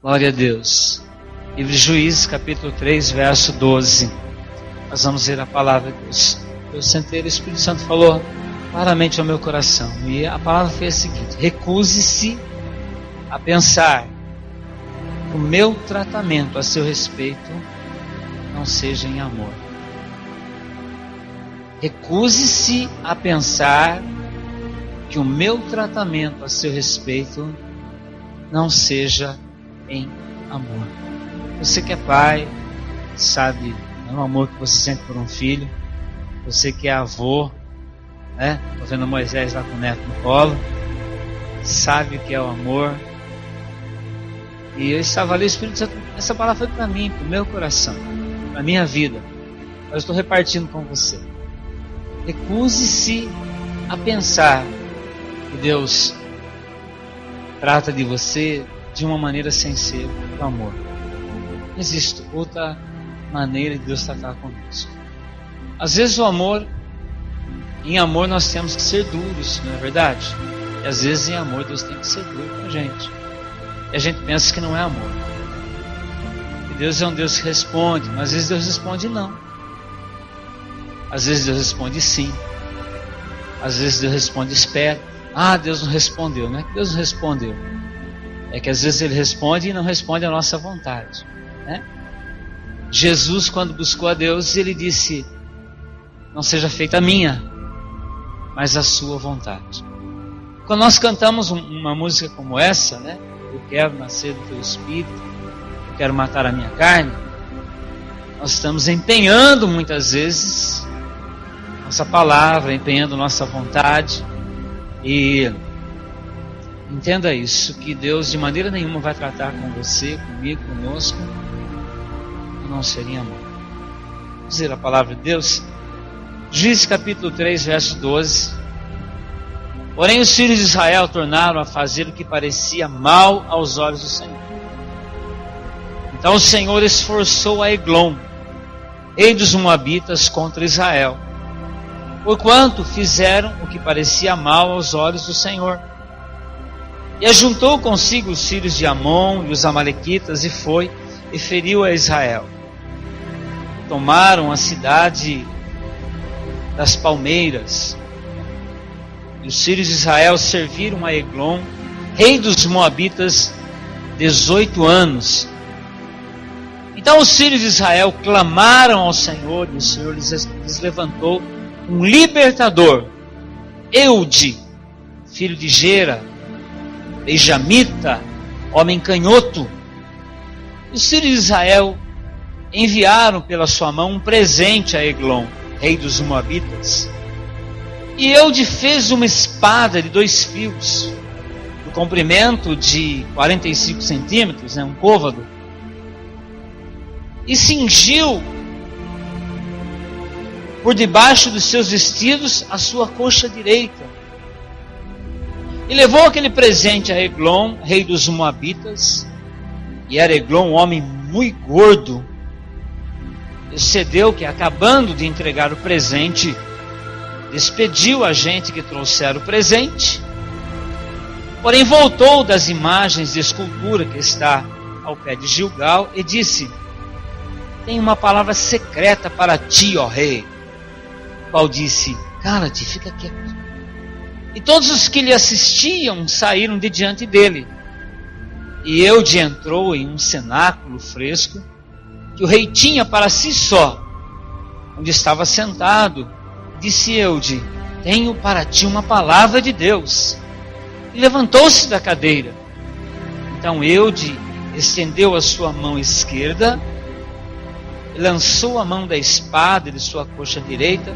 Glória a Deus. Livro de Juízes, capítulo 3, verso 12. Nós vamos ver a palavra de Deus. Eu sentei, o Espírito Santo falou claramente ao meu coração. E a palavra foi a seguinte: recuse-se a pensar que o meu tratamento a seu respeito não seja em amor. Recuse-se a pensar que o meu tratamento a seu respeito não seja em amor. Você que é pai, sabe o amor que você sente por um filho. Você que é avô, né? Estou vendo Moisés lá com o neto no colo, sabe o que é o amor. E eu estava ali, o Espírito Santo, essa palavra foi para mim, para o meu coração, para a minha vida. Eu estou repartindo com você. Recuse-se a pensar que Deus trata de você de uma maneira sem ser o amor. Não existe outra maneira de Deus tratar conosco. Às vezes o amor, em amor nós temos que ser duros, não é verdade? E às vezes em amor Deus tem que ser duro com a gente. E a gente pensa que não é amor. E Deus é um Deus que responde, mas às vezes Deus responde não. Às vezes Deus responde sim. Às vezes Deus responde espera. Ah, Deus não respondeu. Não é que Deus não respondeu. É que às vezes Ele responde e não responde à nossa vontade, né? Jesus, quando buscou a Deus, Ele disse: não seja feita a minha, mas a sua vontade. Quando nós cantamos uma música como essa, né? Eu quero nascer do teu espírito, eu quero matar a minha carne. Nós estamos empenhando muitas vezes nossa palavra, empenhando nossa vontade. E entenda isso, que Deus de maneira nenhuma vai tratar com você, comigo, conosco, a não ser em amor. Vamos dizer a palavra de Deus. Juízes capítulo 3, verso 12. Porém os filhos de Israel tornaram a fazer o que parecia mal aos olhos do Senhor. Então o Senhor esforçou a Eglon, rei dos Moabitas, contra Israel, porquanto fizeram o que parecia mal aos olhos do Senhor. E ajuntou consigo os filhos de Amon e os amalequitas, e foi e feriu a Israel. Tomaram a cidade das palmeiras. E os filhos de Israel serviram a Eglon, rei dos Moabitas, 18 anos. Então os filhos de Israel clamaram ao Senhor, e o Senhor lhes levantou um libertador, Eude, filho de Gera, benjamita, homem canhoto. Os filhos de Israel enviaram pela sua mão um presente a Eglon, rei dos Moabitas. E Eude fez uma espada de 2 fios, do comprimento de 45 centímetros, um côvado, e cingiu por debaixo dos seus vestidos a sua coxa direita. E levou aquele presente a Eglon, rei dos Moabitas, e era Eglon um homem muito gordo. Sucedeu que, acabando de entregar o presente, despediu a gente que trouxera o presente, porém voltou das imagens de escultura que está ao pé de Gilgal e disse: tenho uma palavra secreta para ti, ó rei. Qual disse: cala-te, fica quieto. E todos os que lhe assistiam saíram de diante dele. E Eude entrou em um cenáculo fresco que o rei tinha para si só, onde estava sentado. Disse Eude: tenho para ti uma palavra de Deus. E levantou-se da cadeira. Então Eude estendeu a sua mão esquerda, lançou a mão da espada de sua coxa direita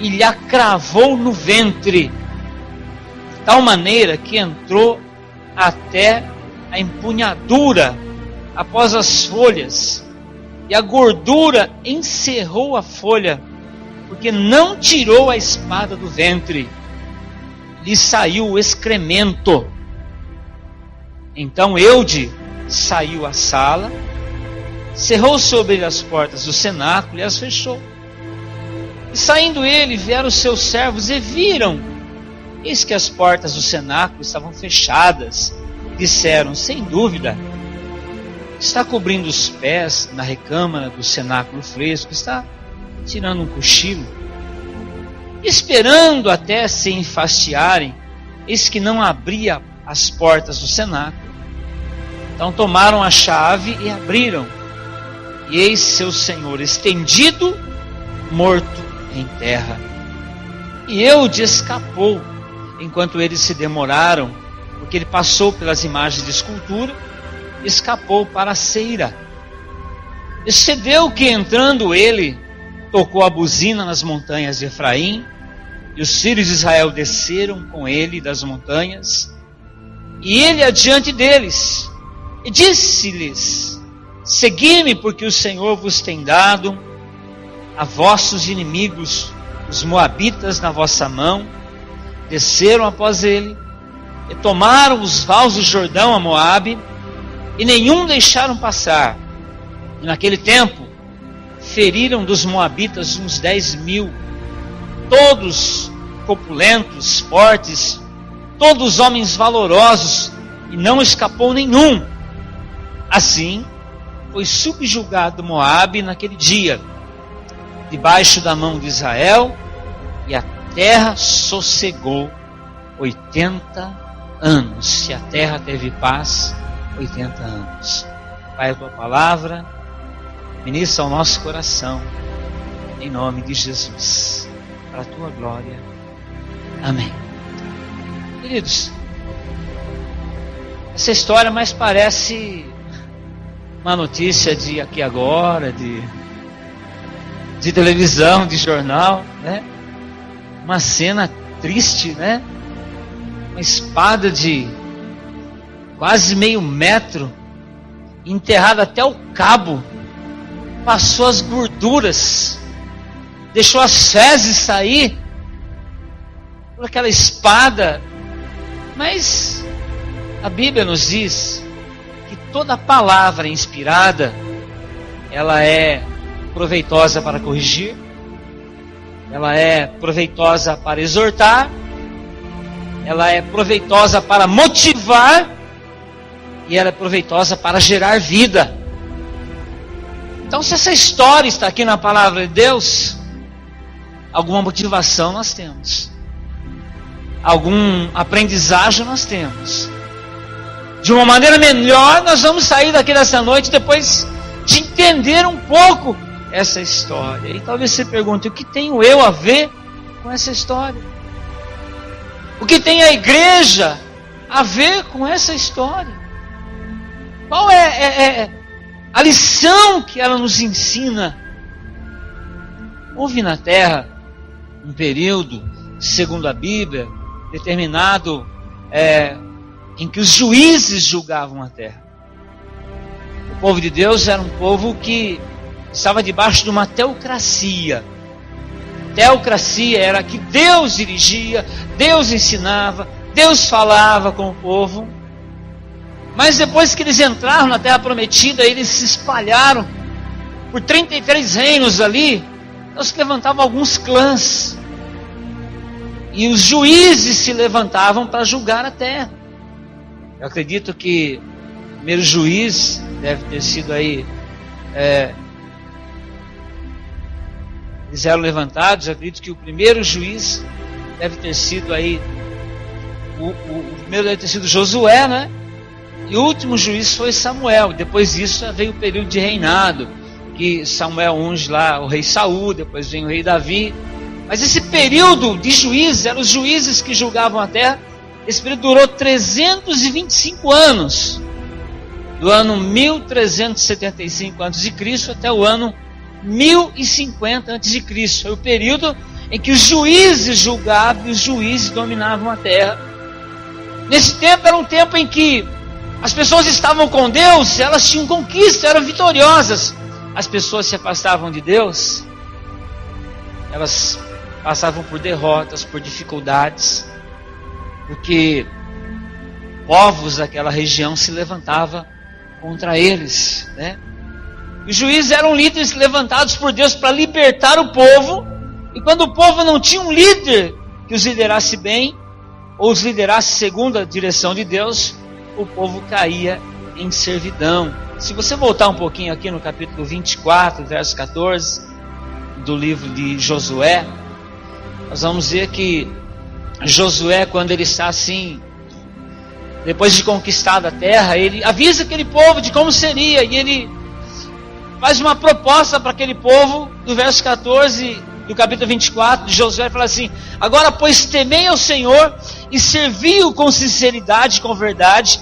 e lhe a cravou no ventre, de tal maneira que entrou até a empunhadura após as folhas, e a gordura encerrou a folha, porque não tirou a espada do ventre. Lhe saiu o excremento. Então Eude saiu à sala, cerrou sobre as portas do cenáculo e as fechou. E saindo ele, vieram os seus servos e viram, eis que as portas do cenáculo estavam fechadas. Disseram: sem dúvida, está cobrindo os pés na recâmara do cenáculo fresco, está tirando um cochilo, esperando até se enfastiarem, eis que não abria as portas do cenáculo. Então tomaram a chave e abriram, e eis seu senhor estendido, morto em terra. E Eude escapou, enquanto eles se demoraram, porque ele passou pelas imagens de escultura, escapou para a Seira. Sucedeu que, entrando ele, tocou a buzina nas montanhas de Efraim, e os filhos de Israel desceram com ele das montanhas, e ele adiante deles, e disse-lhes: segui-me, porque o Senhor vos tem dado a vossos inimigos, os moabitas, na vossa mão. Desceram após ele, e tomaram os vales do Jordão a Moabe, e nenhum deixaram passar. E naquele tempo feriram dos moabitas uns 10.000, todos corpulentos, fortes, todos homens valorosos, e não escapou nenhum. Assim foi subjugado Moabe naquele dia, debaixo da mão de Israel, e a terra sossegou 80 anos. Se a terra teve paz, 80 anos. Pai, a tua palavra ministra ao nosso coração, em nome de Jesus, para a tua glória. Amém. Queridos, essa história mais parece uma notícia de aqui agora, de televisão, de jornal, né? Uma cena triste, né? Uma espada de quase meio metro, enterrada até o cabo, passou as gorduras, deixou as fezes sair por aquela espada. Mas a Bíblia nos diz que toda palavra inspirada, ela é proveitosa para corrigir, ela é proveitosa para exortar, ela é proveitosa para motivar, e ela é proveitosa para gerar vida. Então, se essa história está aqui na palavra de Deus, alguma motivação nós temos, algum aprendizagem nós temos. De uma maneira melhor, nós vamos sair daqui dessa noite depois de entender um pouco essa história. E talvez você pergunte: o que tenho eu a ver com essa história? O que tem a igreja a ver com essa história? Qual é a lição que ela nos ensina? Houve na terra um período, segundo a Bíblia, determinado em que os juízes julgavam a terra. O povo de Deus era um povo que estava debaixo de uma teocracia. Teocracia era que Deus dirigia, Deus ensinava, Deus falava com o povo. Mas depois que eles entraram na terra prometida, eles se espalharam por 33 reinos ali. Então se levantavam alguns clãs, e os juízes se levantavam para julgar a terra. Eu acredito que o primeiro juiz deve ter sido aí, eles eram levantados. Eu acredito que o primeiro juiz deve ter sido aí, o primeiro deve ter sido Josué, né? E o último juiz foi Samuel. Depois disso veio o período de reinado, que Samuel unge lá o rei Saul, depois vem o rei Davi. Mas esse período de juízes, eram os juízes que julgavam a terra. Esse período durou 325 anos, do ano 1375 a.C. até o ano 1050 a.C. Foi o período em que os juízes julgavam e os juízes dominavam a terra. Nesse tempo era um tempo em que as pessoas estavam com Deus, elas tinham conquista, eram vitoriosas. As pessoas se afastavam de Deus, elas passavam por derrotas, por dificuldades, porque povos daquela região se levantavam contra eles, né? Os juízes eram líderes levantados por Deus para libertar o povo, e quando o povo não tinha um líder que os liderasse bem, ou os liderasse segundo a direção de Deus, o povo caía em servidão, Se você voltar um pouquinho aqui no capítulo 24, verso 14, do livro de Josué, nós vamos ver que Josué, quando ele está assim, depois de conquistar a terra, ele avisa aquele povo de como seria, e ele faz uma proposta para aquele povo, do verso 14 do capítulo 24 de Josué, ele fala assim: agora, pois, temei ao Senhor e servi-o com sinceridade e com verdade,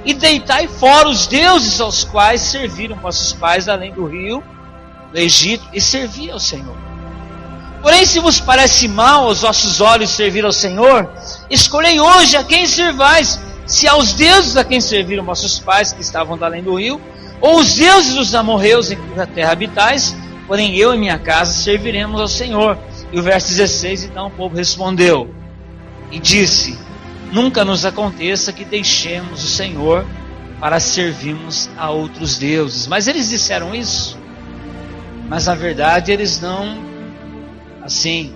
e deitai fora os deuses aos quais serviram vossos pais além do rio, do Egito, e servi ao Senhor. Porém, se vos parece mal aos vossos olhos servir ao Senhor, escolhei hoje a quem servais, se aos deuses a quem serviram vossos pais que estavam além do rio, ou os deuses dos amorreus em cuja terra habitais, porém eu e minha casa serviremos ao Senhor. E o verso 16, então o povo respondeu e disse: nunca nos aconteça que deixemos o Senhor para servirmos a outros deuses. Mas eles disseram isso, mas na verdade eles não, assim,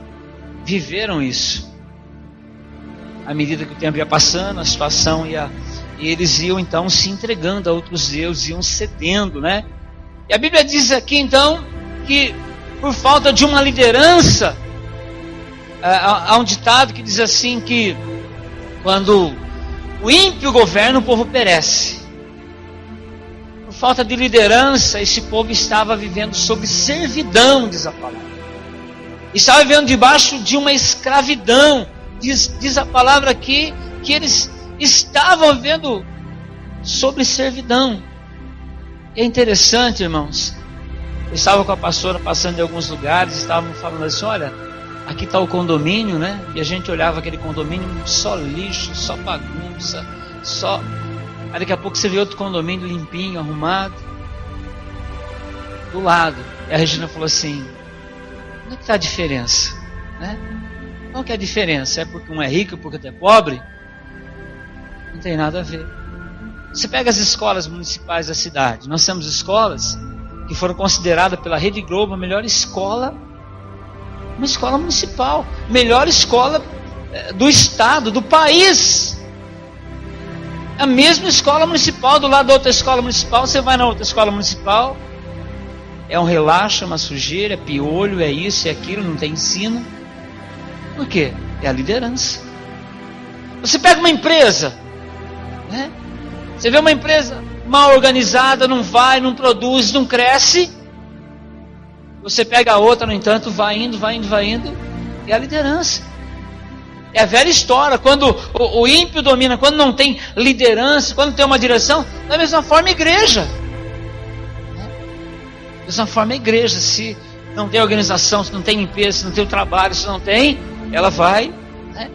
viveram isso. À medida que o tempo ia passando, a situação ia, e eles iam então se entregando a outros deuses, iam cedendo, né? E a Bíblia diz aqui então que por falta de uma liderança, há um ditado que diz assim que quando o ímpio governa, o povo perece. Por falta de liderança, esse povo estava vivendo sob servidão, diz a palavra. Estava vivendo debaixo de uma escravidão. Diz a palavra aqui que eles estavam vivendo sob servidão. E é interessante, irmãos. Eu estava com a pastora passando em alguns lugares, estavam falando assim: olha, aqui está o condomínio, né? E a gente olhava aquele condomínio, só lixo, só bagunça, só... Aí daqui a pouco você vê outro condomínio limpinho, arrumado, do lado. E a Regina falou assim: onde é que está a diferença? Né? Qual que é a diferença? É porque um é rico e porque outro é pobre? Não tem nada a ver. Você pega as escolas municipais da cidade. Nós temos escolas que foram consideradas pela Rede Globo a melhor escola, uma escola municipal, melhor escola do estado, do país. A mesma escola municipal, do lado da outra escola municipal, você vai na outra escola municipal, é um relaxo, é uma sujeira, é piolho, é isso, é aquilo, não tem ensino. Por quê? É a liderança. Você pega uma empresa, né? Você vê uma empresa mal organizada, não vai, não produz, não cresce. Você pega a outra, no entanto, vai indo. É a liderança. É a velha história. Quando o ímpio domina, quando não tem liderança, quando tem uma direção, da mesma forma a igreja. Da mesma forma a igreja, se não tem organização, se não tem limpeza, se não tem o trabalho, se não tem, ela vai, né?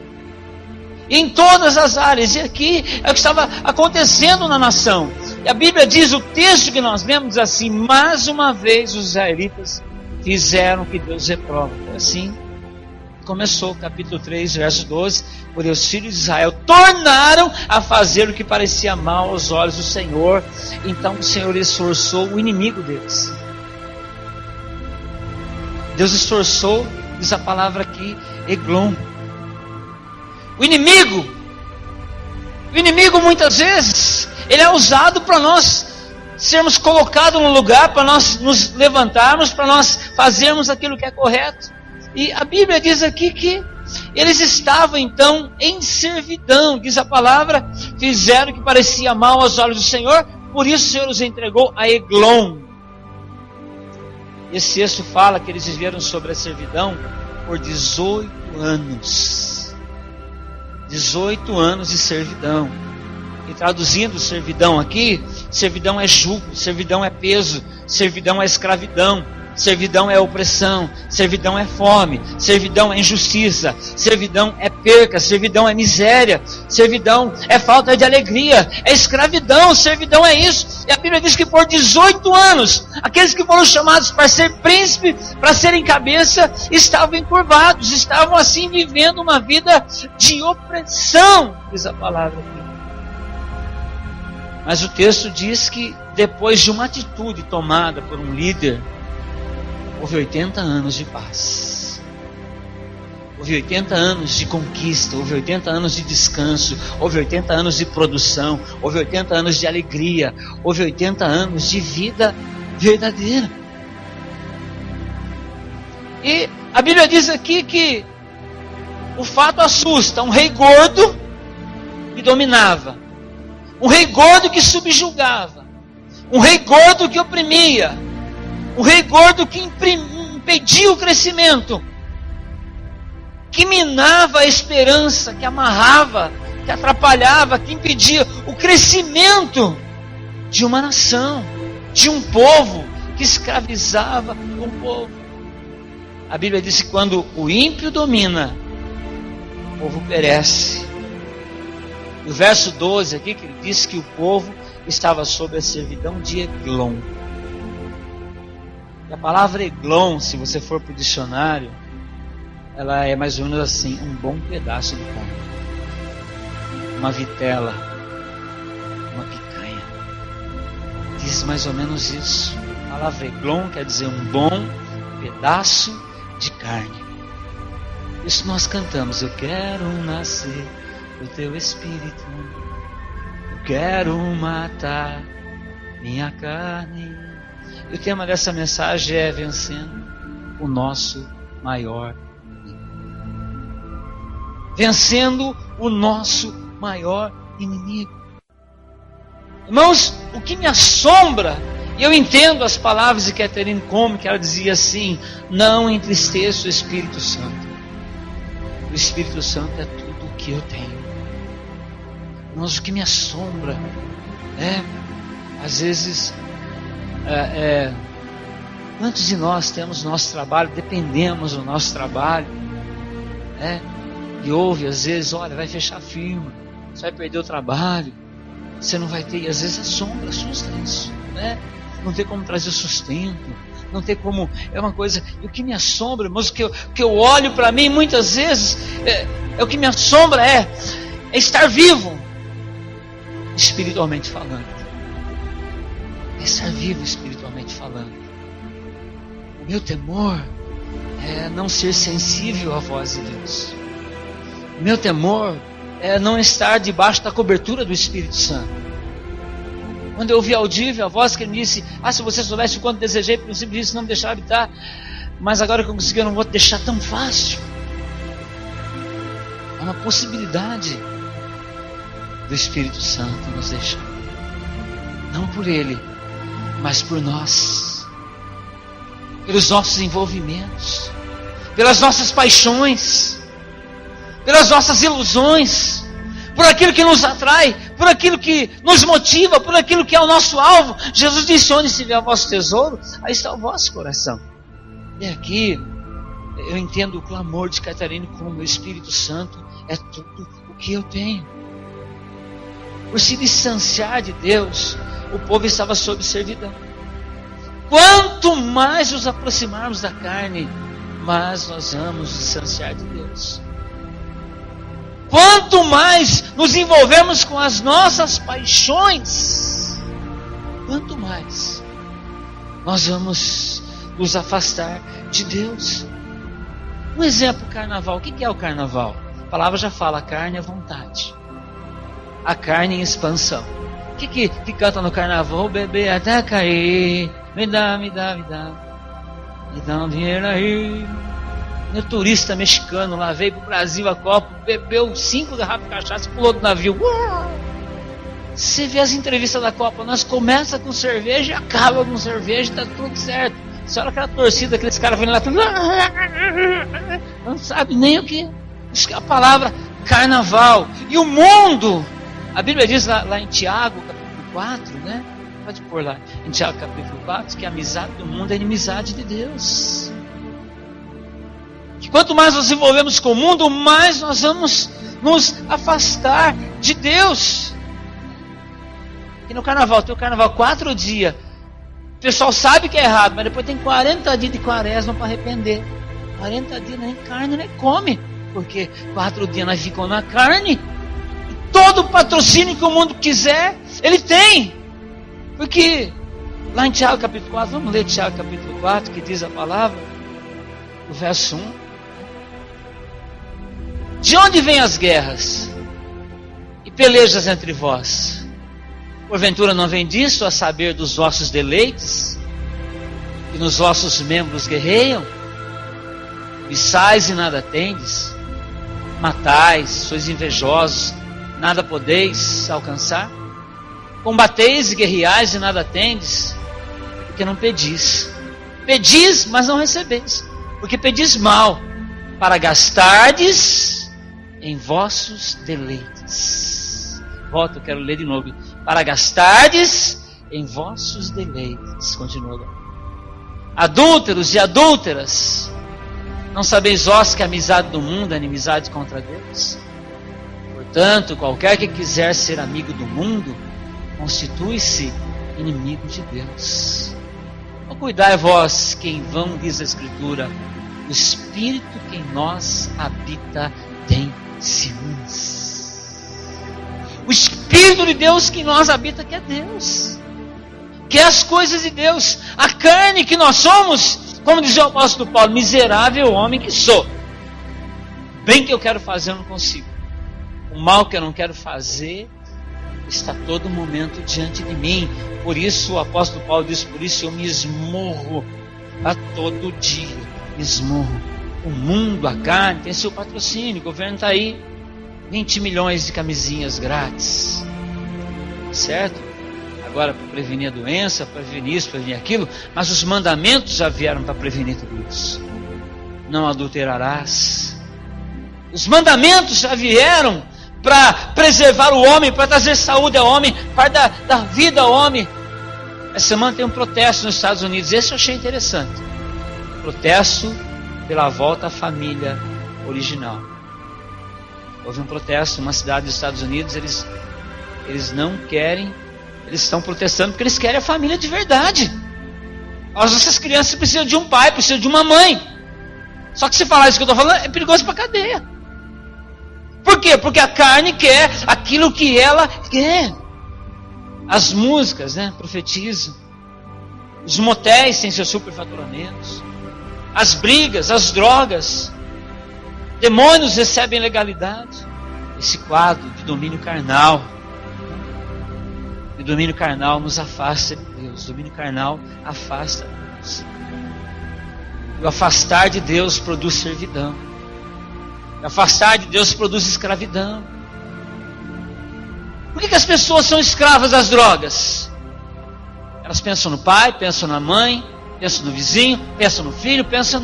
Em todas as áreas. E aqui é o que estava acontecendo na nação. E a Bíblia diz, o texto que nós lemos diz assim: mais uma vez os israelitas fizeram o que Deus reprova. Assim começou o capítulo 3, verso 12. Porém os filhos de Israel tornaram a fazer o que parecia mal aos olhos do Senhor. Então o Senhor esforçou o inimigo deles. Deus esforçou, diz a palavra aqui, Eglon. O inimigo muitas vezes, ele é usado para nós sermos colocados no lugar, para nós nos levantarmos, para nós fazermos aquilo que é correto. E a Bíblia diz aqui que eles estavam então em servidão, diz a palavra, fizeram o que parecia mal aos olhos do Senhor, por isso o Senhor os entregou a Eglon. Esse texto fala que eles viveram sobre a servidão por 18 anos. 18 anos de servidão. E traduzindo servidão aqui, servidão é jugo, servidão é peso, servidão é escravidão, servidão é opressão, servidão é fome, servidão é injustiça, servidão é perca, servidão é miséria, servidão é falta de alegria, é escravidão, servidão é isso. E a Bíblia diz que por 18 anos, aqueles que foram chamados para ser príncipe, para serem cabeça, estavam encurvados, estavam assim vivendo uma vida de opressão, diz a palavra aqui. Mas o texto diz que depois de uma atitude tomada por um líder, houve 80 anos de paz. Houve 80 anos de conquista, houve 80 anos de descanso, houve 80 anos de produção, houve 80 anos de alegria, houve 80 anos de vida verdadeira. E a Bíblia diz aqui que o fato assusta: um rei gordo que dominava, um rei gordo que subjugava, um rei gordo que oprimia, um rei gordo que impedia o crescimento, que minava a esperança, que amarrava, que atrapalhava, que impedia o crescimento de uma nação, de um povo, que escravizava um povo. A Bíblia diz que quando o ímpio domina, o povo perece. E o verso 12 aqui, que ele diz que o povo estava sob a servidão de Eglon. E a palavra Eglon, se você for para o dicionário, ela é mais ou menos assim: um bom pedaço de pão, uma vitela, uma picanha. Diz mais ou menos isso. A palavra Eglon quer dizer um bom pedaço de carne. Isso nós cantamos: eu quero nascer do teu espírito, eu quero matar minha carne. E o tema dessa mensagem é vencendo o nosso maior vencendo o nosso maior inimigo. Irmãos, o que me assombra, e eu entendo as palavras de Catherine Come, que ela dizia assim: não entristeça o Espírito Santo. O Espírito Santo é tudo o que eu tenho. Irmãos, o que me assombra às vezes, quantos de nós temos nosso trabalho, dependemos do nosso trabalho, e ouve às vezes: olha, vai fechar a firma, você vai perder o trabalho, você não vai ter, e às vezes assusta isso, não tem como trazer sustento, não tem como, é uma coisa. E o que me assombra, irmãos, que eu olho para mim muitas vezes, o que me assombra é estar vivo, espiritualmente falando, estar vivo espiritualmente falando. O meu temor é não ser sensível à voz de Deus. O meu temor é não estar debaixo da cobertura do Espírito Santo. Quando eu ouvi audível a voz que ele me disse: se você soubesse o quanto desejei, por simples isso não me deixar habitar, mas agora que eu consegui, eu não vou te deixar tão fácil. É uma possibilidade do Espírito Santo nos deixar, não por ele, mas por nós, pelos nossos envolvimentos, pelas nossas paixões, pelas nossas ilusões, por aquilo que nos atrai, por aquilo que nos motiva, por aquilo que é o nosso alvo. Jesus disse: onde estiver o vosso tesouro, aí está o vosso coração. E aqui eu entendo o clamor de Catarina como: o Espírito Santo é tudo o que eu tenho. Por se distanciar de Deus, o povo estava sob servidão. Quanto mais nos aproximarmos da carne, mais nós vamos nos distanciar de Deus. Quanto mais nos envolvemos com as nossas paixões, quanto mais nós vamos nos afastar de Deus. Um exemplo: carnaval. O que é o carnaval? A palavra já fala: a carne é vontade, a carne em expansão. O que canta no carnaval? Beber até cair, me dá um dinheiro aí. Meu turista mexicano lá veio pro Brasil a Copa, bebeu 5 garrafas de cachaça e pulou do navio. Você vê as entrevistas da Copa, nós começa com cerveja e acaba com cerveja, tá tudo certo. Você olha aquela torcida, aqueles caras vindo lá, não sabe nem o que é a palavra carnaval. E o mundo, a Bíblia diz lá em Tiago, capítulo 4, pode pôr lá, em Tiago capítulo 4, que a amizade do mundo é inimizade de Deus. Que quanto mais nos envolvemos com o mundo, mais nós vamos nos afastar de Deus. E no carnaval, tem o carnaval 4 dias. O pessoal sabe que é errado, mas depois tem 40 dias de quaresma para arrepender. 40 dias nem carne nem come, porque 4 dias nós ficamos na carne. E todo o patrocínio que o mundo quiser, ele tem. Porque lá em Tiago capítulo 4, vamos ler Tiago capítulo 4, que diz a palavra, o verso 1. De onde vêm as guerras e pelejas entre vós? Porventura não vem disso, a saber dos vossos deleites, que nos vossos membros guerreiam? Viçais e nada tendes, matais, sois invejosos, nada podeis alcançar? Combateis e guerreais e nada tendes, porque não pedis. Pedis, mas não recebeis, porque pedis mal, para gastardes em vossos deleites. Volto, eu quero ler de novo. Para gastardes em vossos deleites. Continua agora. Adúlteros e adúlteras, não sabeis vós que a amizade do mundo é inimizade contra Deus? Portanto, qualquer que quiser ser amigo do mundo, constitui-se inimigo de Deus. Então, cuidai vós que em vão diz a Escritura, o Espírito que em nós habita tem ciúmes. O Espírito de Deus que em nós habita que é Deus, que é as coisas de Deus. A carne que nós somos, como dizia o apóstolo Paulo, miserável homem que sou. O bem que eu quero fazer eu não consigo. O mal que eu não quero fazer está todo momento diante de mim. Por isso o apóstolo Paulo diz, por isso eu me esmurro a todo dia. Me esmurro. O mundo, a carne, tem seu patrocínio. O governo está aí. 20 milhões de camisinhas grátis. Certo? Agora para prevenir a doença, para prevenir isso, para prevenir aquilo. Mas os mandamentos já vieram para prevenir tudo isso. Não adulterarás. Os mandamentos já vieram para preservar o homem, para trazer saúde ao homem, para dar vida ao homem. Essa semana tem um protesto nos Estados Unidos. Esse eu achei interessante. Protesto pela volta à família original. Houve um protesto numa cidade dos Estados Unidos. Eles não querem, eles estão protestando porque eles querem a família de verdade. As nossas crianças precisam de um pai, precisam de uma mãe. Só que se falar isso que eu estou falando, é perigoso para a cadeia. Por quê? Porque a carne quer aquilo que ela quer. As músicas, né, profetizam. Os motéis têm seus superfaturamentos. As brigas, as drogas. Demônios recebem legalidade. Esse quadro de domínio carnal. E o domínio carnal nos afasta de Deus. O domínio carnal afasta Deus. E o afastar de Deus produz servidão. O afastar de Deus produz escravidão. Por que as pessoas são escravas das drogas? Elas pensam no pai, pensam na mãe, pensam no vizinho, pensam no filho, pensam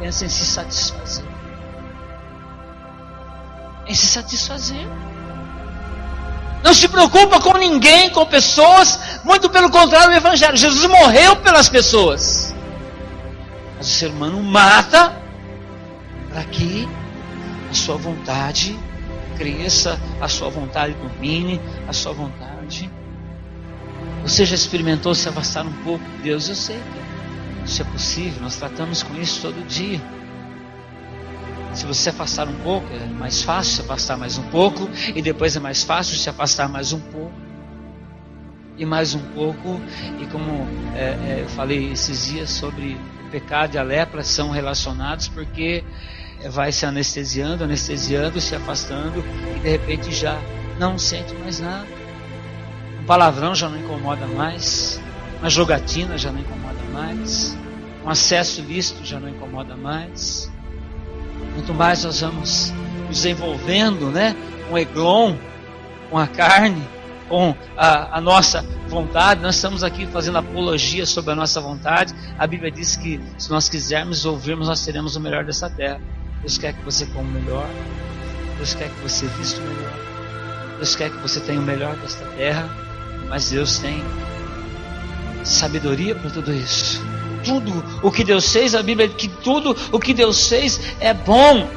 em se satisfazer. Em se satisfazer. Não se preocupa com ninguém, com pessoas, muito pelo contrário do Evangelho. Jesus morreu pelas pessoas. Mas o ser humano mata para que a sua vontade cresça, a sua vontade domine, a sua vontade. Você já experimentou se afastar um pouco de Deus? Eu sei que isso é possível, nós tratamos com isso todo dia. Se você se afastar um pouco, é mais fácil se afastar mais um pouco, e depois é mais fácil se afastar mais um pouco, e mais um pouco, e como eu falei esses dias sobre o pecado e a lepra são relacionados, porque vai se anestesiando, se afastando, e de repente já não sente mais nada. Um palavrão já não incomoda mais, uma jogatina já não incomoda mais, um acesso lícito já não incomoda mais. Quanto mais nós vamos nos envolvendo, né, com o eglon, com a carne, com a nossa vontade, nós estamos aqui fazendo apologia sobre a nossa vontade. A Bíblia diz que se nós quisermos ouvirmos, nós teremos o melhor dessa terra. Deus quer que você coma o melhor, Deus quer que você vista o melhor, Deus quer que você tenha o melhor desta terra, mas Deus tem sabedoria para tudo isso. Tudo o que Deus fez, a Bíblia diz que tudo o que Deus fez é bom.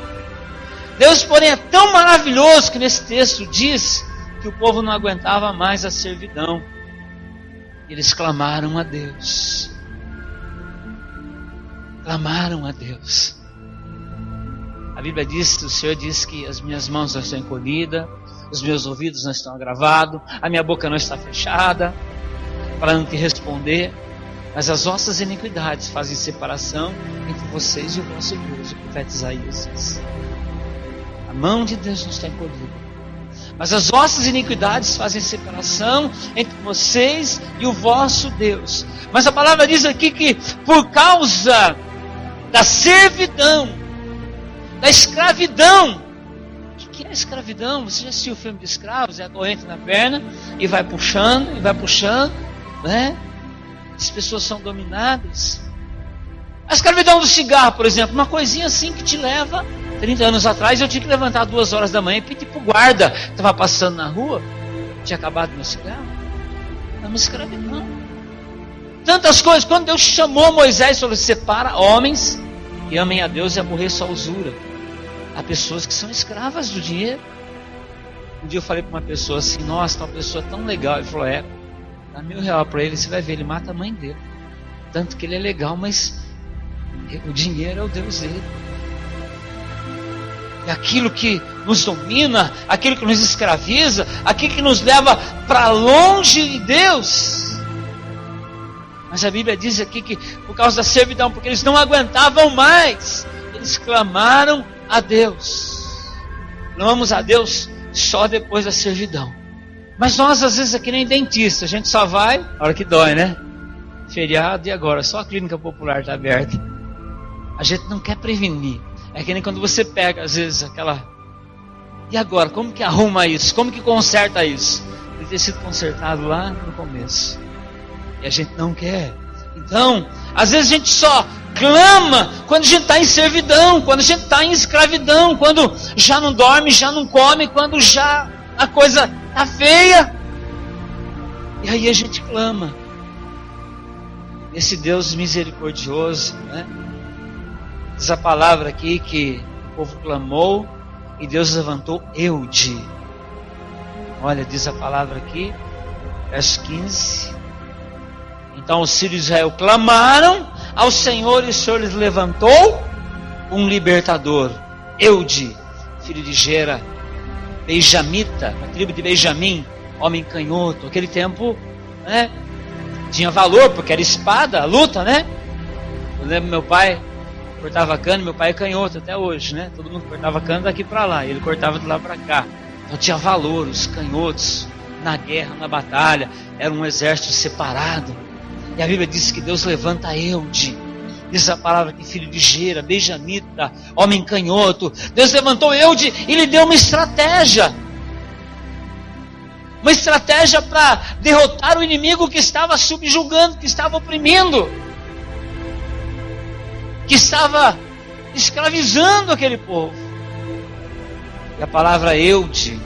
Deus, porém, é tão maravilhoso que nesse texto diz que o povo não aguentava mais a servidão. Eles clamaram a Deus. Clamaram a Deus. A Bíblia diz, o Senhor diz que as minhas mãos não estão encolhidas, os meus ouvidos não estão agravados, a minha boca não está fechada, para não te responder. Mas as vossas iniquidades fazem separação entre vocês e o vosso Deus, o profeta Isaías diz. A mão de Deus nos tem colhido. Mas as vossas iniquidades fazem separação entre vocês e o vosso Deus. Mas a palavra diz aqui que por causa da servidão, da escravidão. O que é a escravidão? Você já assistiu o filme de escravos? É a corrente na perna e vai puxando, né? As pessoas são dominadas. A escravidão do cigarro, por exemplo, uma coisinha assim que te leva. 30 anos atrás eu tinha que levantar 2 horas da manhã e pedir pro guarda que estava passando na rua, tinha acabado meu cigarro. É uma escravidão. Tantas coisas. Quando Deus chamou Moisés, falou: separa homens que amem a Deus e aborreçam a usura. Há pessoas que são escravas do dinheiro. Um dia eu falei para uma pessoa assim: nossa, uma pessoa tão legal. Ele falou: dá R$1.000 para ele, você vai ver, ele mata a mãe dele. Tanto que ele é legal, mas o dinheiro é o Deus dele. É aquilo que nos domina, aquilo que nos escraviza, aquilo que nos leva para longe de Deus. Mas a Bíblia diz aqui que por causa da servidão, porque eles não aguentavam mais, eles clamaram a Deus. Clamamos a Deus só depois da servidão. Mas nós às vezes é que nem dentista, a gente só vai na hora que dói, né? Feriado e agora, só a clínica popular está aberta. A gente não quer prevenir. É que nem quando você pega às vezes aquela... E agora, como que arruma isso? Como que conserta isso? Ele ter sido consertado lá no começo. E a gente não quer. Então, às vezes a gente só clama quando a gente está em servidão, quando a gente está em escravidão, quando já não dorme, já não come, quando já a coisa está feia. E aí a gente clama. Esse Deus misericordioso, né? Diz a palavra aqui que o povo clamou e Deus levantou Eude. Olha, diz a palavra aqui, verso 15. Então os filhos de Israel clamaram ao Senhor e o Senhor lhes levantou um libertador. Eude, filho de Gera, Benjamita, da tribo de Benjamim, homem canhoto. Aquele tempo, né, tinha valor, porque era espada, a luta, né? Eu lembro meu pai cortava cana, meu pai é canhoto até hoje, né? Todo mundo cortava cana daqui para lá, e ele cortava de lá para cá. Então tinha valor, os canhotos, na guerra, na batalha, era um exército separado. E a Bíblia diz que Deus levanta Eude. Diz a palavra que filho de Gera, Benjamita, homem canhoto. Deus levantou Eude e lhe deu uma estratégia. Uma estratégia para derrotar o inimigo que estava subjugando, que estava oprimindo, que estava escravizando aquele povo. E a palavra Eude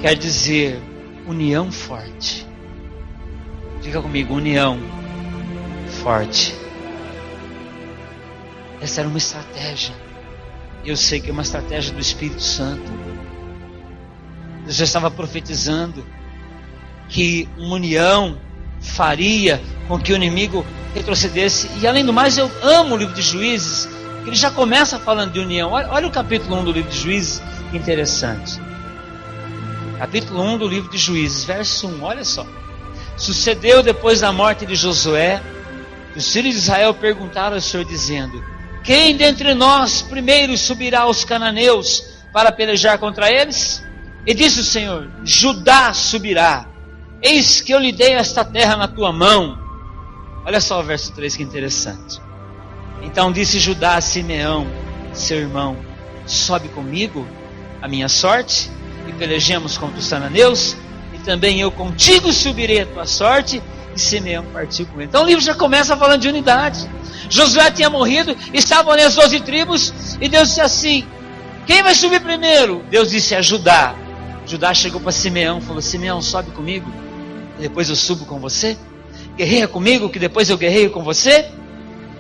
quer dizer união forte. Diga comigo, união forte. Essa era uma estratégia. Eu sei que é uma estratégia do Espírito Santo. Deus já estava profetizando que uma união faria com que o inimigo retrocedesse. E além do mais, eu amo o livro de Juízes, que ele já começa falando de união. Olha o capítulo 1 do livro de Juízes, que interessante. Capítulo 1 do livro de Juízes, verso 1, olha só. Sucedeu depois da morte de Josué, que os filhos de Israel perguntaram ao Senhor, dizendo: quem dentre nós primeiro subirá aos cananeus para pelejar contra eles? E disse o Senhor: Judá subirá. Eis que eu lhe dei esta terra na tua mão. Olha só o verso 3, que interessante. Então disse Judá a Simeão, seu irmão: sobe comigo a minha sorte e pelejemos contra os cananeus, e também eu contigo subirei a tua sorte. E Simeão partiu com ele. Então o livro já começa falando de unidade. Josué tinha morrido, estavam ali as 12 tribos, e Deus disse assim: quem vai subir primeiro? Deus disse: é Judá. Judá chegou para Simeão e falou: Simeão, sobe comigo, e depois eu subo com você. Guerreia comigo, que depois eu guerreio com você.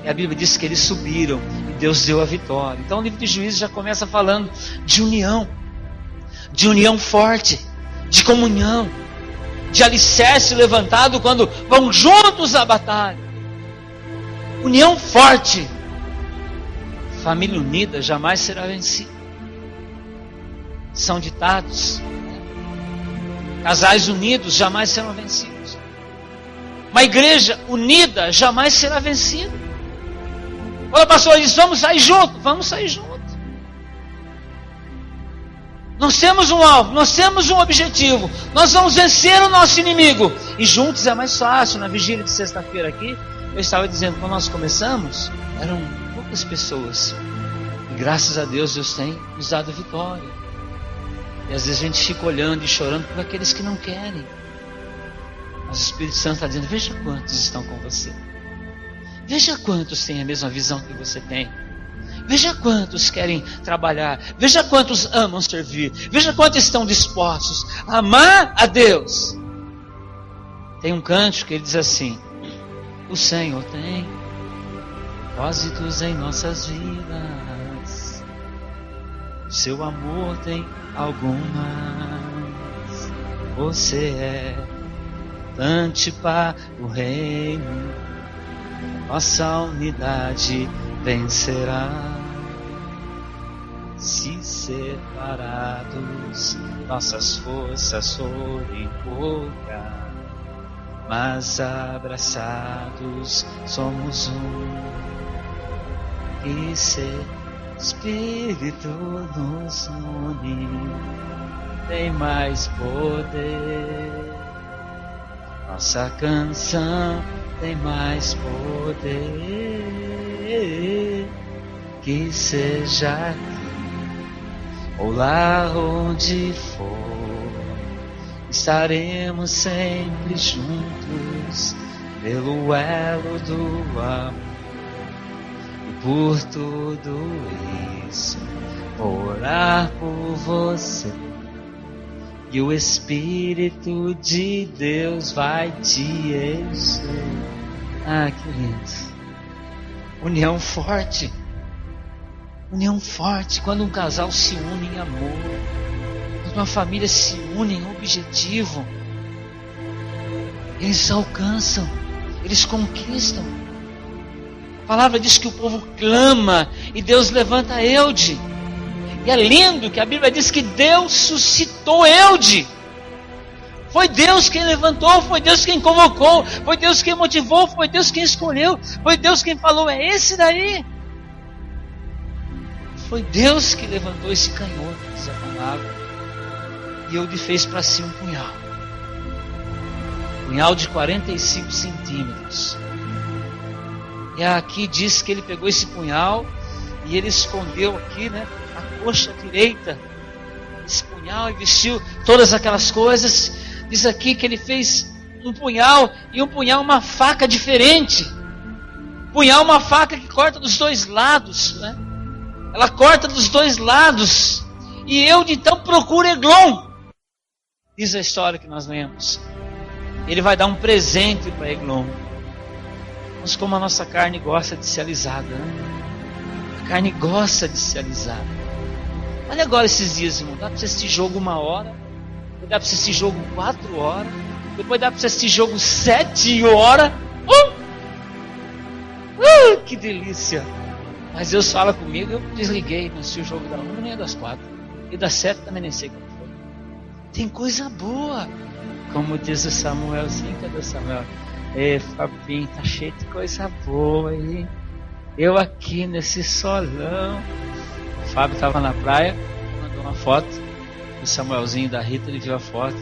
E a Bíblia diz que eles subiram, e Deus deu a vitória. Então o livro de Juízes já começa falando de união forte, de comunhão, de alicerce levantado quando vão juntos à batalha. União forte. Família unida jamais será vencida. São ditados. Casais unidos jamais serão vencidos. Uma igreja unida jamais será vencida. Quando a pastora diz: vamos sair juntos, vamos sair juntos. Nós temos um alvo, nós temos um objetivo. Nós vamos vencer o nosso inimigo. E juntos é mais fácil. Na vigília de sexta-feira aqui, eu estava dizendo, quando nós começamos, eram poucas pessoas. E graças a Deus, Deus tem nos dado vitória. E às vezes a gente fica olhando e chorando por aqueles que não querem. Mas o Espírito Santo está dizendo, veja quantos estão com você. Veja quantos têm a mesma visão que você tem. Veja quantos querem trabalhar. Veja quantos amam servir. Veja quantos estão dispostos a amar a Deus. Tem um cântico que ele diz assim: o Senhor tem propósitos em nossas vidas. Seu amor tem algo mais. Você é importante para o reino. Nossa unidade vencerá. Se separados, nossas forças forem poucas, mas abraçados somos um. E se Espírito nos une, tem mais poder. Nossa canção tem mais poder. Que seja aqui ou lá onde for, estaremos sempre juntos pelo elo do amor. E por tudo isso, orar por você. E o Espírito de Deus vai te encher. Ah, que lindo. União forte. União forte. Quando um casal se une em amor. Quando uma família se une em objetivo. Eles alcançam. Eles conquistam. A palavra diz que o povo clama e Deus levanta Eude. E é lindo que a Bíblia diz que Deus suscitou Eude. Foi Deus quem levantou, foi Deus quem convocou, foi Deus quem motivou, foi Deus quem escolheu, foi Deus quem falou, é esse daí. Foi Deus que levantou esse canhoto, diz a palavra. E Eude fez para si um punhal. Punhal de 45 centímetros. E aqui diz que ele pegou esse punhal e ele escondeu aqui, né, a coxa direita, esse punhal, e vestiu todas aquelas coisas. Diz aqui que ele fez um punhal, e um punhal uma faca diferente. Punhal uma faca que corta dos dois lados, né? Ela corta dos dois lados. E Eude então procura Eglon. Diz a história que nós lemos. Ele vai dar um presente para Eglon. Mas como a nossa carne gosta de ser alisada, né? A carne gosta de ser alisada. Olha agora esses dias, irmão. Dá para você assistir jogo 1 hora. Depois dá para você assistir jogo 4 horas. Depois dá para você assistir jogo 7 horas. Que delícia. Mas Deus fala comigo, eu desliguei. Não assisti o jogo da 1 nem das 4. E das 7 também nem sei como foi. Tem coisa boa. Como diz o Samuelzinho, cadê o Samuel? Ei, Fabinho, tá cheio de coisa boa aí. Eu aqui nesse solão. O Fábio estava na praia, mandou uma foto. O Samuelzinho da Rita, ele viu a foto.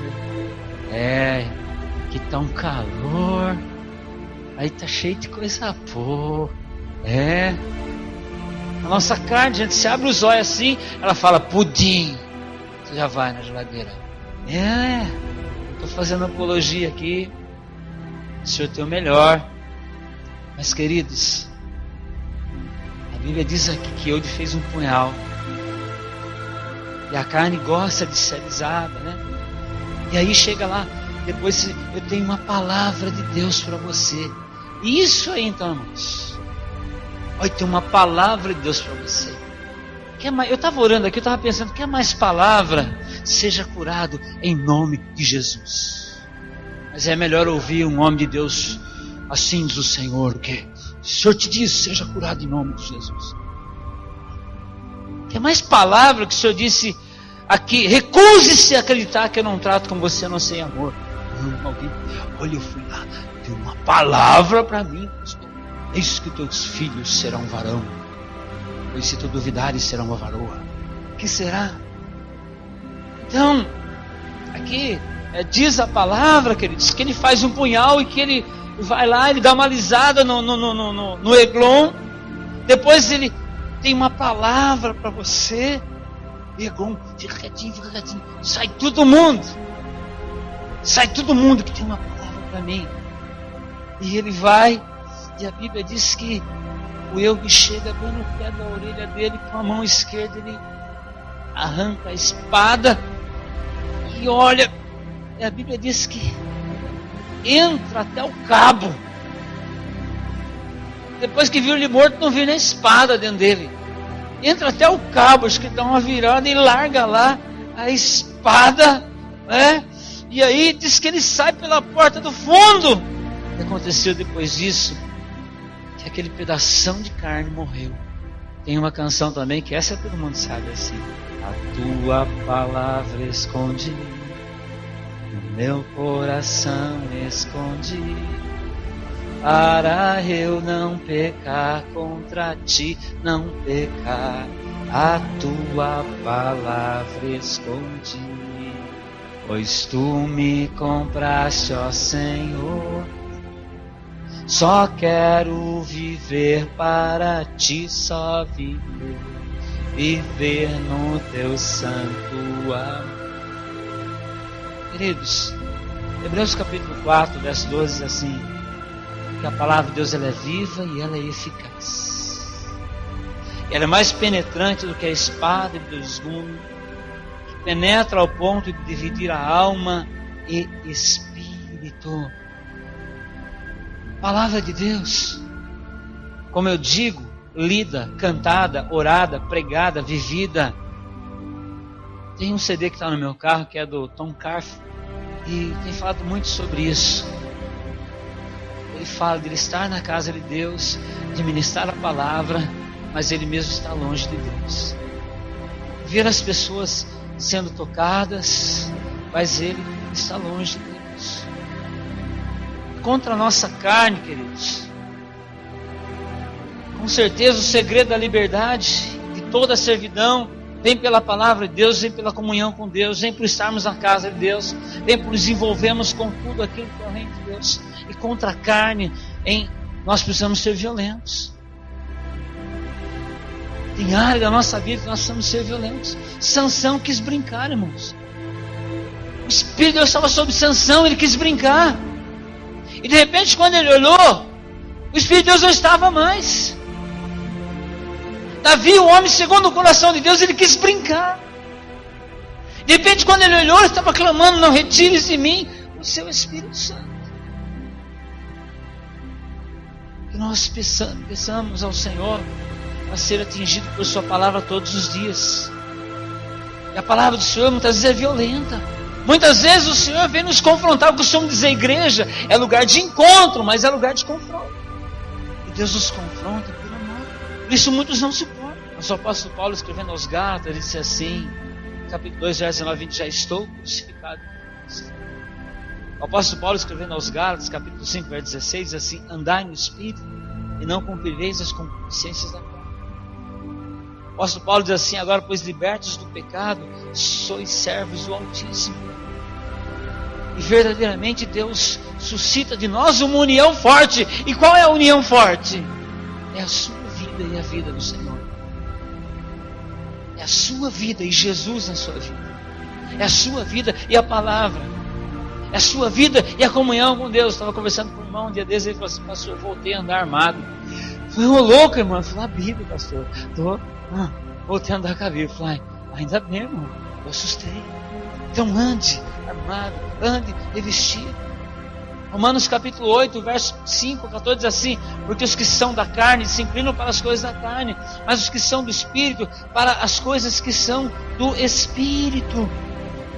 Que tá um calor. Aí tá cheio de coisa boa. A nossa carne, a gente se abre os olhos assim, ela fala pudim. Você já vai na geladeira. Tô fazendo apologia aqui. O Senhor tem o melhor. Mas queridos, a Bíblia diz aqui que Eude fez um punhal. E a carne gosta de ser alisada, né? E aí chega lá, depois eu tenho uma palavra de Deus para você. Isso aí então, irmãos. Olha, tem uma palavra de Deus para você. Eu estava orando aqui, eu estava pensando, quer mais palavra? Seja curado em nome de Jesus. Mas é melhor ouvir um homem de Deus, assim diz o Senhor, que o Senhor te diz, seja curado em nome de Jesus. Quer mais palavra que o Senhor disse aqui, recuse-se a acreditar que eu não trato com você, a não ser amor. Olha, eu fui lá, deu uma palavra para mim, pastor. Eis que teus filhos serão varão, pois se tu duvidares serão uma varoa. Que será? Então, aqui diz a palavra, queridos, que ele faz um punhal e que ele vai lá, ele dá uma alisada no Eglon. Depois ele tem uma palavra para você. Eglon, fica quietinho. Sai todo mundo que tem uma palavra para mim. E ele vai, e a Bíblia diz que o Eugue chega bem no pé da orelha dele, com a mão esquerda ele arranca a espada e olha, e a Bíblia diz que entra até o cabo. Depois que viu ele morto, não viu nem espada dentro dele. Entra até o cabo, acho que dá uma virada e larga lá a espada, né? E aí diz que ele sai pela porta do fundo. O que aconteceu depois disso? Que aquele pedação de carne morreu. Tem uma canção também que essa todo mundo sabe assim: a tua palavra escondi, no meu coração escondi, para eu não pecar contra ti, não pecar. A tua palavra escondi, pois tu me compraste, ó Senhor. Só quero viver para ti, só viver no teu santo amor. Queridos, Hebreus capítulo 4, verso 12 diz assim: que a palavra de Deus ela é viva e ela é eficaz. Ela é mais penetrante do que a espada de dois gumes, que penetra ao ponto de dividir a alma e espírito. Palavra de Deus, como eu digo, lida, cantada, orada, pregada, vivida. Tem um CD que está no meu carro que é do Tom Carf e tem falado muito sobre isso. Ele fala de ele estar na casa de Deus, de ministrar a palavra, mas ele mesmo está longe de Deus. Ver as pessoas sendo tocadas, mas ele está longe de Deus. Contra a nossa carne, queridos. Com certeza o segredo da liberdade, de toda a servidão, vem pela palavra de Deus, vem pela comunhão com Deus, vem por estarmos na casa de Deus, vem por nos envolvermos com tudo aquilo que é o reino de Deus. E contra a carne, nós precisamos ser violentos. Tem área da nossa vida que nós precisamos ser violentos. Sansão quis brincar, irmãos. O Espírito de Deus estava sobre Sansão, ele quis brincar. E de repente, quando ele olhou, o Espírito de Deus não estava mais. Davi, o homem segundo o coração de Deus, ele quis brincar. De repente, quando ele olhou, ele estava clamando: não retires de mim o seu Espírito Santo. Que nós peçamos ao Senhor a ser atingido por sua palavra todos os dias. E a palavra do Senhor muitas vezes é violenta. Muitas vezes o Senhor vem nos confrontar. Eu costumo dizer, igreja é lugar de encontro, mas é lugar de confronto. E Deus nos confronta por amor. Por isso muitos não suportam. Mas o apóstolo Paulo, escrevendo aos Gálatas, ele disse assim, capítulo 2, verso 19, 20, já estou crucificado com Cristo. O apóstolo Paulo, escrevendo aos Gálatas, capítulo 5, verso 16, diz assim: andai no Espírito e não cumprireis as concupiscências da carne. O apóstolo Paulo diz assim: agora, pois libertos do pecado, sois servos do Altíssimo. E verdadeiramente Deus suscita de nós uma união forte. E qual é a união forte? É a sua vida e a vida do Senhor. É a sua vida e Jesus na sua vida. É a sua vida e a palavra. É a sua vida e a comunhão com Deus. Estava conversando com um irmão um dia desses, ele falou assim: pastor, eu voltei a andar armado. Eu falei: ô louco, irmão. Eu falei: a Bíblia, pastor. Voltei a andar com a Bíblia. Eu falei: ainda bem, irmão. Eu assustei. Então ande armado, ande revestido. Romanos capítulo 8, verso 5, 14 diz assim: porque os que são da carne se inclinam para as coisas da carne, mas os que são do Espírito para as coisas que são do Espírito.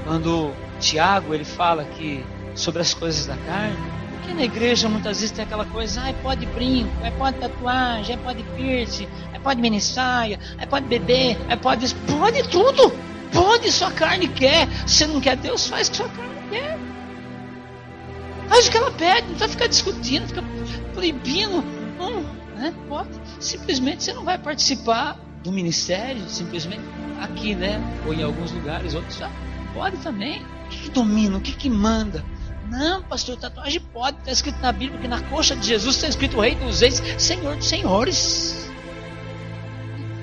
Quando Tiago ele fala aqui sobre as coisas da carne, porque na igreja muitas vezes tem aquela coisa: pode brinco, pode tatuagem, pode piercing, pode mini saia, pode beber, pode tudo. Pode, sua carne quer. Se você não quer Deus, faz o que sua carne quer. Faz o que ela pede, não vai ficar discutindo, fica proibindo. Não, né? Pode. Simplesmente você não vai participar do ministério, simplesmente aqui, né? Ou em alguns lugares, outros já. pode também. O que domina? O que manda? Não, pastor, tatuagem pode. Está escrito na Bíblia que na coxa de Jesus está escrito Rei dos Reis, Senhor dos Senhores.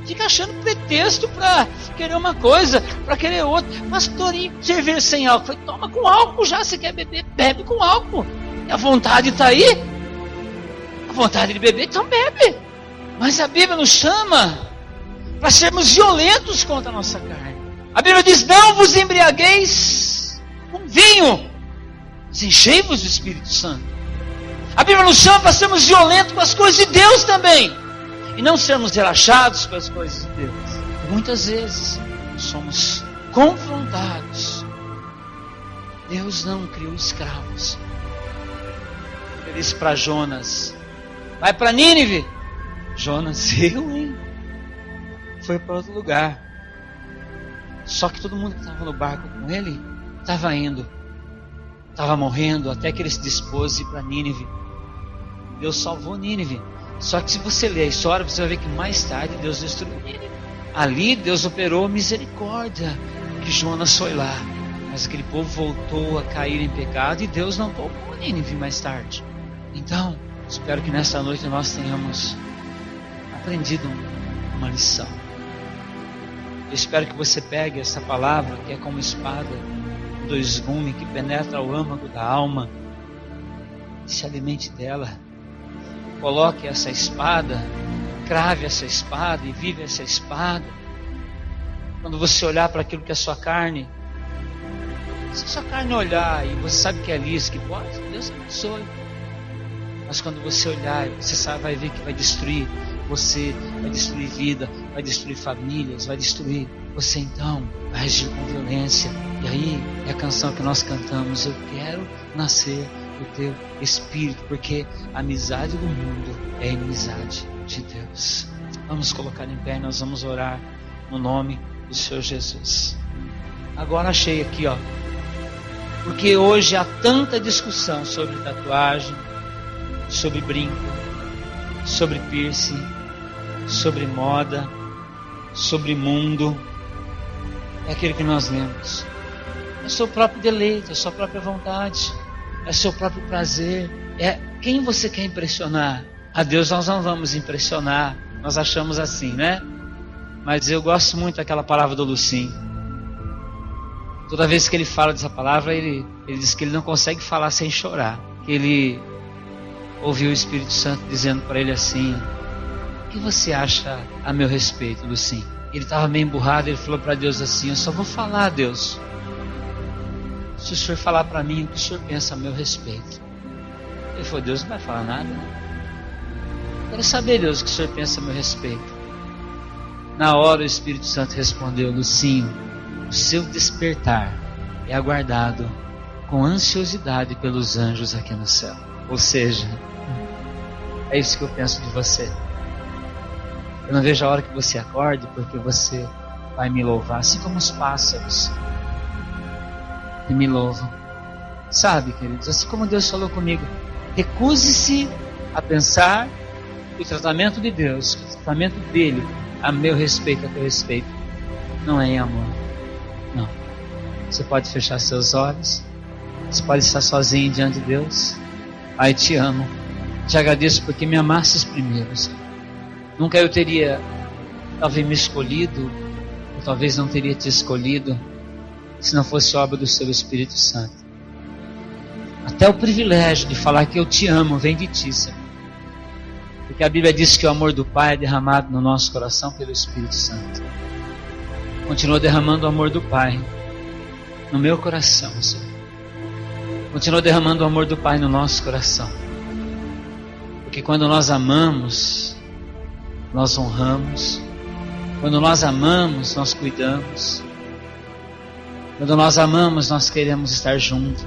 Fica achando pretexto para querer uma coisa, para querer outra. Pastorinho, cerveja sem álcool. Falei, toma com álcool já. Você quer beber? Bebe com álcool. E a vontade está aí. A vontade de beber, então bebe. Mas a Bíblia nos chama para sermos violentos contra a nossa carne. A Bíblia diz, não vos embriagueis com vinho, mas enchei-vos do Espírito Santo. A Bíblia nos chama para sermos violentos com as coisas de Deus também. E não sermos relaxados com as coisas de Deus. Muitas vezes somos confrontados. Deus não criou escravos. Ele disse para Jonas, vai para Nínive. Jonas, hein? Foi para outro lugar. Só que todo mundo que estava no barco com ele estava indo. Estava morrendo até que ele se dispôs a ir para Nínive. Deus salvou Nínive. Só que se você ler a história, você vai ver que mais tarde Deus destruiu Nínive. Ali Deus operou misericórdia, que Jonas foi lá. Mas aquele povo voltou a cair em pecado e Deus não poupou Nínive mais tarde. Então, espero que nesta noite nós tenhamos aprendido uma lição. Eu espero que você pegue essa palavra que é como espada, dois gumes, que penetra o âmago da alma, e se alimente dela. Coloque essa espada, crave essa espada e vive essa espada. Quando você olhar para aquilo que é sua carne, se a sua carne olhar e você sabe que é liso, que pode, Deus abençoe. Mas quando você olhar, você vai ver que vai destruir você, vai destruir vida, vai destruir famílias, vai destruir. Você então vai agir com violência. E aí é a canção que nós cantamos, eu quero nascer do teu Espírito, porque a amizade do mundo é a inimizade de Deus. Vamos colocar em pé, nós vamos orar no nome do Senhor Jesus. Agora achei aqui, porque hoje há tanta discussão sobre tatuagem, sobre brinco, sobre piercing, sobre moda, sobre mundo. É aquilo que nós lemos. É o seu próprio deleite, é a sua própria vontade, é o seu próprio prazer. É quem você quer impressionar. A Deus nós não vamos impressionar. Nós achamos assim, né? Mas eu gosto muito daquela palavra do Lucim. Toda vez que ele fala dessa palavra, ele diz que ele não consegue falar sem chorar. Que ele ouviu o Espírito Santo dizendo para ele assim: o que você acha a meu respeito, Lucim? Ele estava meio emburrado, ele falou para Deus assim: eu só vou falar, Deus, se o Senhor falar para mim o que o Senhor pensa a meu respeito. Ele falou: Deus não vai falar nada, né? Quero saber, Deus, o que o Senhor pensa a meu respeito. Na hora o Espírito Santo respondeu: Lucinho, o seu despertar é aguardado com ansiosidade pelos anjos aqui no céu. Ou seja, é isso que eu penso de você. Eu não vejo a hora que você acorde, porque você vai me louvar, assim como os pássaros que me louvam. Sabe, queridos, assim como Deus falou comigo, recuse-se a pensar que o tratamento de Deus, que o tratamento dele a meu respeito, a teu respeito, não é em amor. Não. Você pode fechar seus olhos, você pode estar sozinho diante de Deus. Pai, te amo, te agradeço porque me amastes primeiro, Senhor. Nunca eu teria talvez me escolhido, ou talvez não teria te escolhido, se não fosse obra do seu Espírito Santo. Até o privilégio de falar que eu te amo vem de ti, Senhor. Porque a Bíblia diz que o amor do Pai é derramado no nosso coração pelo Espírito Santo. Continua derramando o amor do Pai no meu coração, Senhor. Continua derramando o amor do Pai no nosso coração. Porque quando nós amamos, nós honramos. Quando nós amamos, nós cuidamos. Quando nós amamos, nós queremos estar juntos.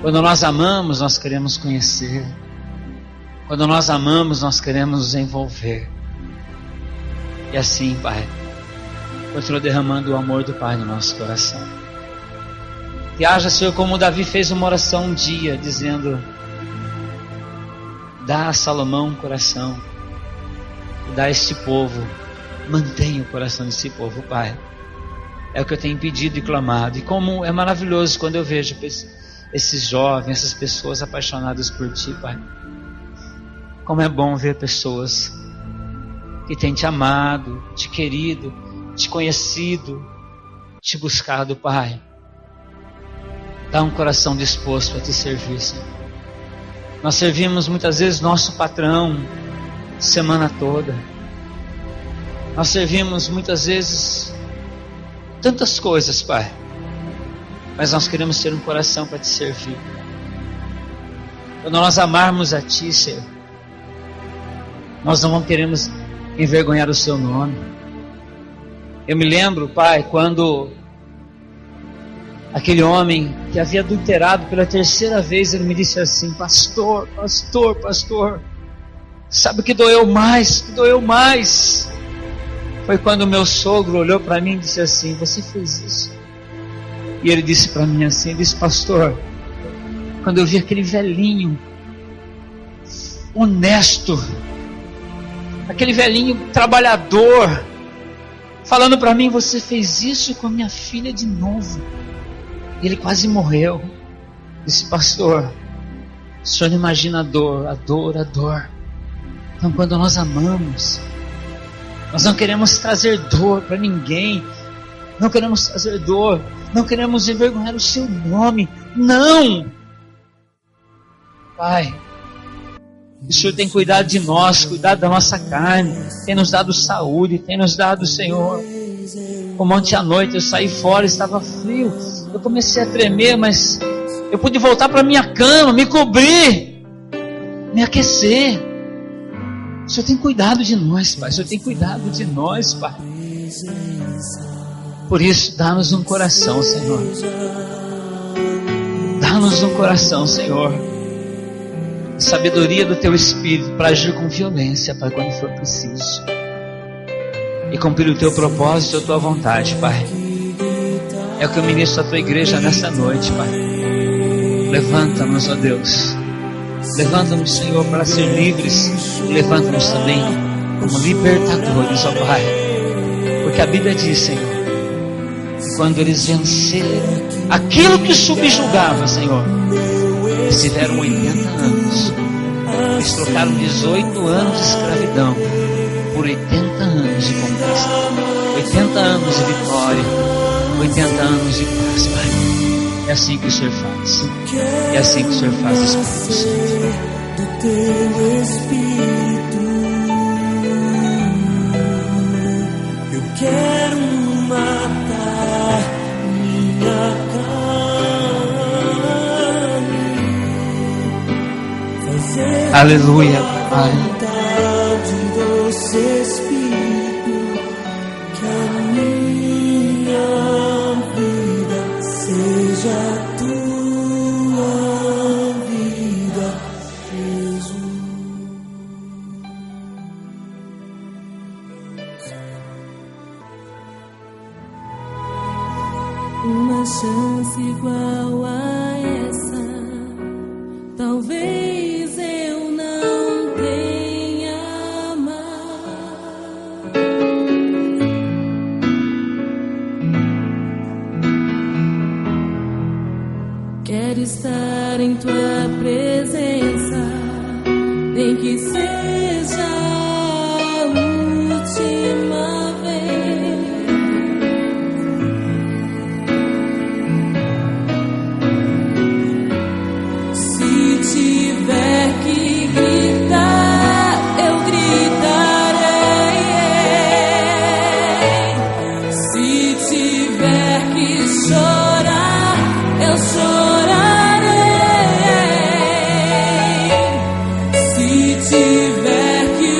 Quando nós amamos, nós queremos conhecer. Quando nós amamos, nós queremos nos envolver. E assim, Pai, continua derramando o amor do Pai no nosso coração. Que haja, Senhor, como Davi fez uma oração um dia, dizendo: dá a Salomão um coração, e dá a este povo, mantenha o coração desse povo, Pai. É o que eu tenho pedido e clamado. E como é maravilhoso quando eu vejo esses jovens, essas pessoas apaixonadas por Ti, Pai. Como é bom ver pessoas que têm Te amado, Te querido, Te conhecido, Te buscado, Pai. Dá um coração disposto a Te servir, Senhor. Nós servimos muitas vezes nosso patrão semana toda. Nós servimos muitas vezes tantas coisas, Pai. Mas nós queremos ter um coração para Te servir. Quando nós amarmos a Ti, Senhor, nós não queremos envergonhar o Seu nome. Eu me lembro, Pai, quando aquele homem que havia adulterado pela terceira vez, ele me disse assim: pastor, pastor, pastor, sabe o que doeu mais? O que doeu mais foi quando o meu sogro olhou para mim e disse assim: você fez isso? E ele disse para mim assim, ele disse: pastor, quando eu vi aquele velhinho honesto, aquele velhinho trabalhador, falando para mim: você fez isso com a minha filha de novo. E ele quase morreu. Disse: pastor, o senhor não imagina a dor, a dor, a dor. Então, quando nós amamos, nós não queremos trazer dor para ninguém. Não queremos trazer dor. Não queremos envergonhar o Seu nome. Não! Pai, o Senhor tem cuidado de nós, cuidado da nossa carne, tem nos dado saúde, tem nos dado, Senhor. Como ontem à noite eu saí fora, estava frio, eu comecei a tremer, mas eu pude voltar para minha cama, me cobrir, me aquecer. O Senhor tem cuidado de nós, Pai. O Senhor tem cuidado de nós, Pai. Por isso, dá-nos um coração, Senhor. Dá-nos um coração, Senhor. Sabedoria do Teu Espírito para agir com violência, Pai, quando for preciso. E cumprir o Teu propósito, a Tua vontade, Pai. É o que eu ministro à Tua igreja nessa noite, Pai. Levanta-nos, ó Deus. Levanta-nos, Senhor, para ser livres. E levanta-nos também como libertadores, ó Pai. Porque a Bíblia diz, Senhor, que quando eles venceram aquilo que subjugava, Senhor, eles tiveram 80 anos. Eles trocaram 18 anos de escravidão por 80 anos de conquista, 80 anos de vitória, 80 anos de paz, Pai. É assim que o Senhor faz. É assim que o Senhor faz, Espírito Santo. Do Teu Espírito, eu quero matar minha carne, fazer aleluia, Pai. Doce Espírito, que a minha vida seja Tua vida, Jesus. Uma chance igual a essa, talvez eu não tenha mais. Quero estar em Tua presença, nem que seja a última vez. Se tiver que gritar, eu gritarei. Se tiver que chorar, eu chorarei. Se tiver que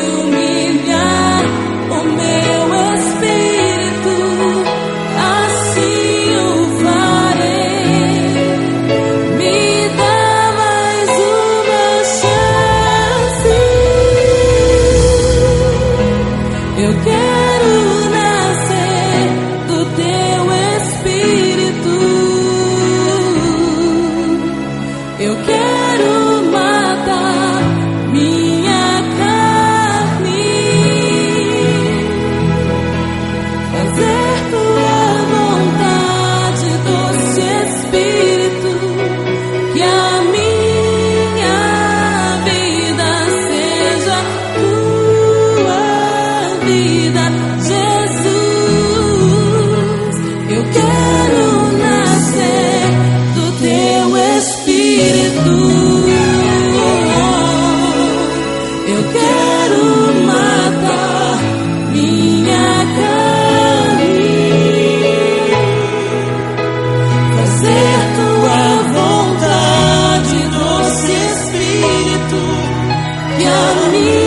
a mim.